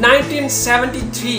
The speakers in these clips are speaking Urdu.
1973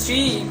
3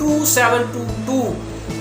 272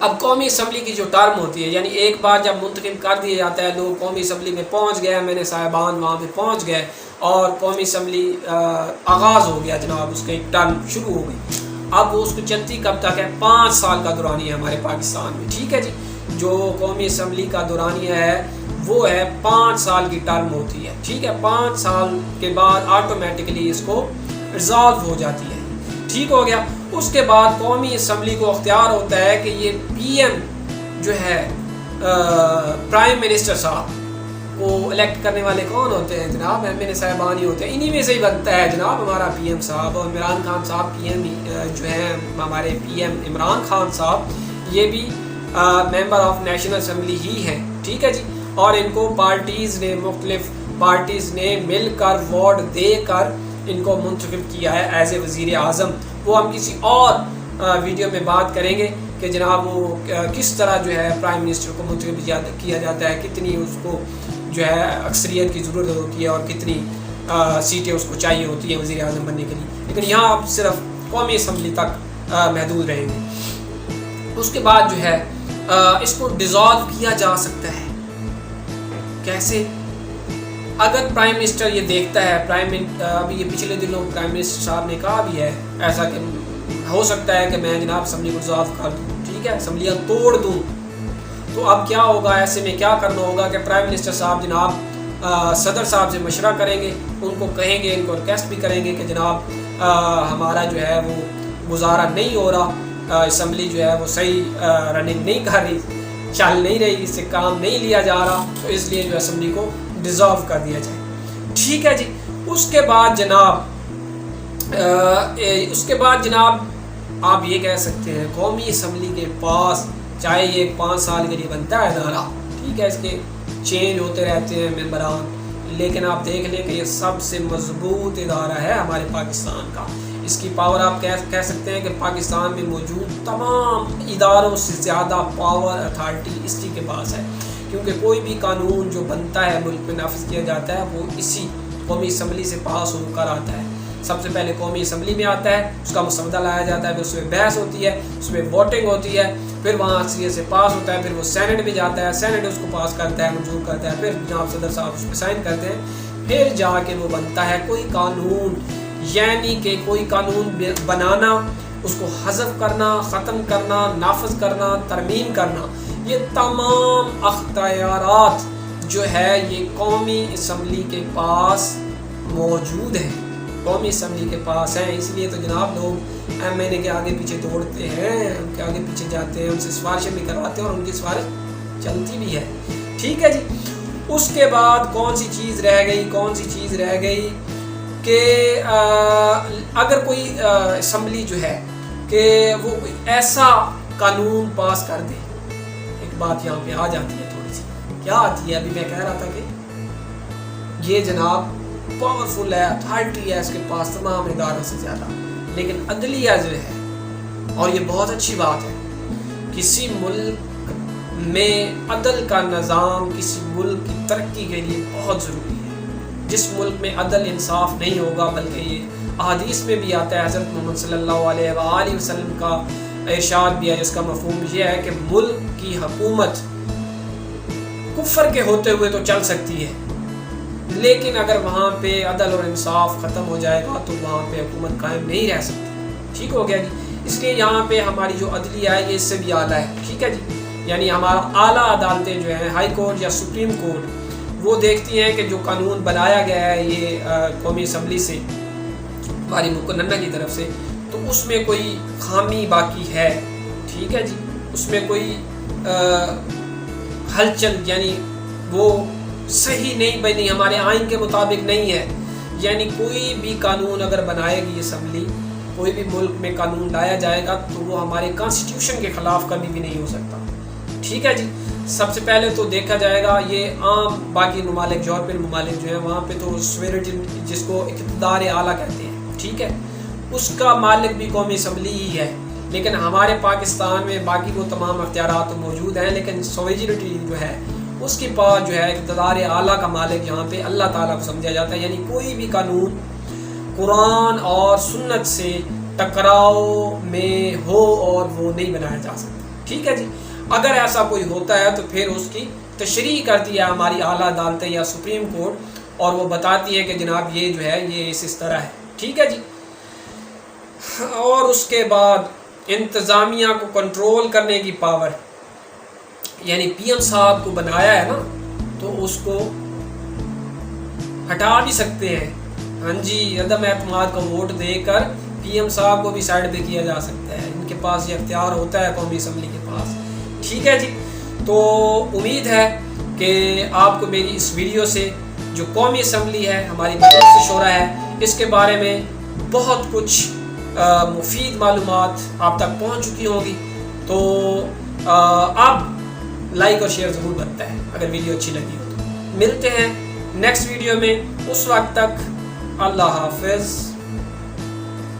اب قومی اسمبلی کی جو ٹرم ہوتی ہے، یعنی ایک بار جب منتخب کر دیا جاتا ہے، لوگ قومی اسمبلی میں پہنچ گئے، میں نے صاحبان وہاں پہ پہنچ گئے اور قومی اسمبلی آغاز ہو گیا جناب، اس کا ایک ٹرم شروع ہو گئی۔ اب وہ اس کو چلتی کب تک ہے؟ 5 سال کا دورانیہ ہے ہمارے پاکستان میں، ٹھیک ہے جی۔ جو قومی اسمبلی کا دورانیہ ہے وہ ہے 5 سال کی ٹرم ہوتی ہے، ٹھیک ہے۔ 5 سال کے بعد آٹومیٹکلی اس کو ریزالو ہو جاتی ہے، ٹھیک ہو گیا۔ اس کے بعد قومی اسمبلی کو اختیار ہوتا ہے کہ یہ پی ایم جو ہے پرائم منسٹر صاحب کو الیکٹ کرنے والے کون ہوتے ہیں جناب؟ ایم این اے صاحبان ہی ہوتے ہیں، انہی میں سے ہی بنتا ہے جناب ہمارا پی ایم صاحب۔ اور عمران خان صاحب پی ایم جو ہیں ہمارے پی ایم عمران خان صاحب، یہ بھی ممبر آف نیشنل اسمبلی ہی ہیں، ٹھیک ہے جی۔ اور ان کو پارٹیز نے، مختلف پارٹیز نے مل کر ووٹ دے کر ان کو منتخب کیا ہے ایز اے وزیر اعظم۔ وہ ہم کسی اور ویڈیو میں بات کریں گے کہ جناب وہ کس طرح جو ہے پرائم منسٹر کو منتخب کیا جاتا ہے، کتنی اس کو جو ہے اکثریت کی ضرورت ہوتی ہے اور کتنی سیٹیں اس کو چاہیے ہوتی ہیں وزیر اعظم بننے کے لیے، لیکن یہاں آپ صرف قومی اسمبلی تک محدود رہیں گے۔ اس کے بعد جو ہے اس کو ڈیزالو کیا جا سکتا ہے، کیسے؟ اگر پرائم منسٹر یہ دیکھتا ہے، ابھی یہ پچھلے دنوں پرائم منسٹر صاحب نے کہا بھی ہے ایسا کہ ہو سکتا ہے کہ میں جناب اسمبلی کو ڈیزالو کر دوں، ٹھیک ہے، اسمبلیاں توڑ دوں۔ تو اب کیا ہوگا؟ ایسے میں کیا کرنا ہوگا کہ پرائم منسٹر صاحب جناب صدر صاحب سے مشورہ کریں گے، ان کو کہیں گے، ان کو ریکویسٹ بھی کریں گے کہ جناب ہمارا جو ہے وہ گزارا نہیں ہو رہا، اسمبلی جو ہے وہ صحیح رننگ نہیں کر رہی، چل نہیں رہی، اس سے کام نہیں لیا جا رہا، تو اس لیے جو اسمبلی کو ڈیزالو کر دیا جائے، ٹھیک ہے جی۔ اس کے بعد جناب آپ یہ کہہ سکتے ہیں قومی اسمبلی کے پاس چاہے یہ 5 سال کے لیے بنتا ہے ادارہ، ٹھیک ہے، اس کے چینج ہوتے رہتے ہیں ممبران، لیکن آپ دیکھ لیں کہ یہ سب سے مضبوط ادارہ ہے ہمارے پاکستان کا۔ اس کی پاور آپ کہہ سکتے ہیں کہ پاکستان میں موجود تمام اداروں سے زیادہ پاور اتھارٹی اسی کے پاس ہے، کیونکہ کوئی بھی قانون جو بنتا ہے ملک میں نافذ کیا جاتا ہے وہ اسی قومی اسمبلی سے پاس ہو کر آتا ہے۔ سب سے پہلے قومی اسمبلی میں آتا ہے، اس کا مسودہ لایا جاتا ہے، پھر اس میں بحث ہوتی ہے، اس میں ووٹنگ ہوتی ہے، پھر وہاں سے پاس ہوتا ہے، پھر وہ سینٹ میں جاتا ہے، سینٹ اس کو پاس کرتا ہے، منظور کرتا ہے، پھر جناب صدر صاحب اس پہ سائن کرتے ہیں، پھر جا کے وہ بنتا ہے کوئی قانون۔ یعنی کہ کوئی قانون بنانا، اس کو حذف کرنا، ختم کرنا، نافذ کرنا، ترمیم کرنا، یہ تمام اختیارات جو ہے یہ قومی اسمبلی کے پاس موجود ہیں، قومی اسمبلی کے پاس ہیں۔ اس لیے تو جناب لوگ ایم این اے کے آگے پیچھے دوڑتے ہیں، ان کے آگے پیچھے جاتے ہیں، ان سے سفارشیں بھی کرواتے ہیں اور ان کی سفارش چلتی بھی ہے، ٹھیک ہے جی۔ اس کے بعد کون سی چیز رہ گئی کہ اگر کوئی اسمبلی جو ہے کہ وہ کوئی ایسا قانون پاس کر دے، ایک بات یہاں پہ آ جاتی ہے تھوڑی سی، کیا آتی ہے؟ ابھی میں کہہ رہا تھا کہ یہ جناب پاورفل ہے، اتھارٹی ہے اس کے پاس تمام اداروں سے زیادہ، لیکن عدلیہ جو ہے، اور یہ بہت اچھی بات ہے، کسی ملک میں عدل کا نظام کسی ملک کی ترقی کے لیے بہت ضروری ہے۔ جس ملک میں عدل انصاف نہیں ہوگا، بلکہ یہ احادیث میں بھی آتا ہے، حضرت محمد صلی اللہ علیہ وآلہ وسلم کا ارشاد بھی ہے، جس کا مفہوم یہ ہے کہ ملک کی حکومت کفر کے ہوتے ہوئے تو چل سکتی ہے، لیکن اگر وہاں پہ عدل اور انصاف ختم ہو جائے گا تو وہاں پہ حکومت قائم نہیں رہ سکتی، ٹھیک ہو گیا جی۔ اس لیے یہاں پہ ہماری جو عدلیہ ہے یہ اس سے بھی اعلیٰ ہے، ٹھیک ہے جی۔ یعنی ہمارا اعلیٰ عدالتیں جو ہیں، ہائی کورٹ یا سپریم کورٹ، وہ دیکھتی ہیں کہ جو قانون بنایا گیا ہے یہ قومی اسمبلی سے، ہماری مقننہ کی طرف سے، تو اس میں کوئی خامی باقی ہے، ٹھیک ہے جی، اس میں کوئی ہلچل، یعنی وہ صحیح نہیں بنی، ہمارے آئین کے مطابق نہیں ہے، یعنی کوئی بھی قانون اگر بنائے گی اسمبلی، کوئی بھی ملک میں قانون لایا جائے گا تو وہ ہمارے کانسٹیٹیوشن کے خلاف کبھی بھی نہیں ہو سکتا، ٹھیک ہے جی۔ سب سے پہلے تو دیکھا جائے گا یہ عام باقی ممالک، یورپین ممالک جو ہیں، وہاں پہ تو سویرٹی جس کو اقتدار اعلیٰ کہتے ہیں، ٹھیک ہے، اس کا مالک بھی قومی اسمبلی ہی ہے، لیکن ہمارے پاکستان میں باقی وہ تمام اختیارات تو موجود ہیں، لیکن سویرٹی جو ہے اس کے پاس جو ہے اقتدار اعلیٰ کا مالک یہاں پہ اللہ تعالیٰ کو سمجھا جاتا ہے، یعنی کوئی بھی قانون قرآن اور سنت سے ٹکراؤ میں ہو اور وہ نہیں بنایا جا سکتا، ٹھیک ہے جی. اگر ایسا کوئی ہوتا ہے تو پھر اس کی تشریح کرتی ہے ہماری اعلیٰ عدالتیں یا سپریم کورٹ، اور وہ بتاتی ہے کہ جناب یہ جو ہے یہ اس طرح ہے. ٹھیک ہے جی. اور اس کے بعد انتظامیہ کو کنٹرول کرنے کی پاور، یعنی پی ایم صاحب کو بنایا ہے نا تو اس کو ہٹا بھی سکتے ہیں. ہاں جی، عدم اعتماد کا ووٹ دے کر پی ایم صاحب کو بھی سائڈ پہ کیا جا سکتا ہے. ان کے پاس یہ اختیار ہوتا ہے قومی اسمبلی کے پاس. ٹھیک ہے جی. تو امید ہے کہ آپ کو میری اس ویڈیو سے جو قومی اسمبلی ہے، ہماری مجلس شورا ہے، اس کے بارے میں بہت کچھ مفید معلومات آپ تک پہنچ چکی ہوں گی. تو آپ لائک اور شیئر ضرور بنتا ہے اگر ویڈیو اچھی لگی ہو تو. ملتے ہیں نیکسٹ ویڈیو میں، اس وقت تک اللہ حافظ.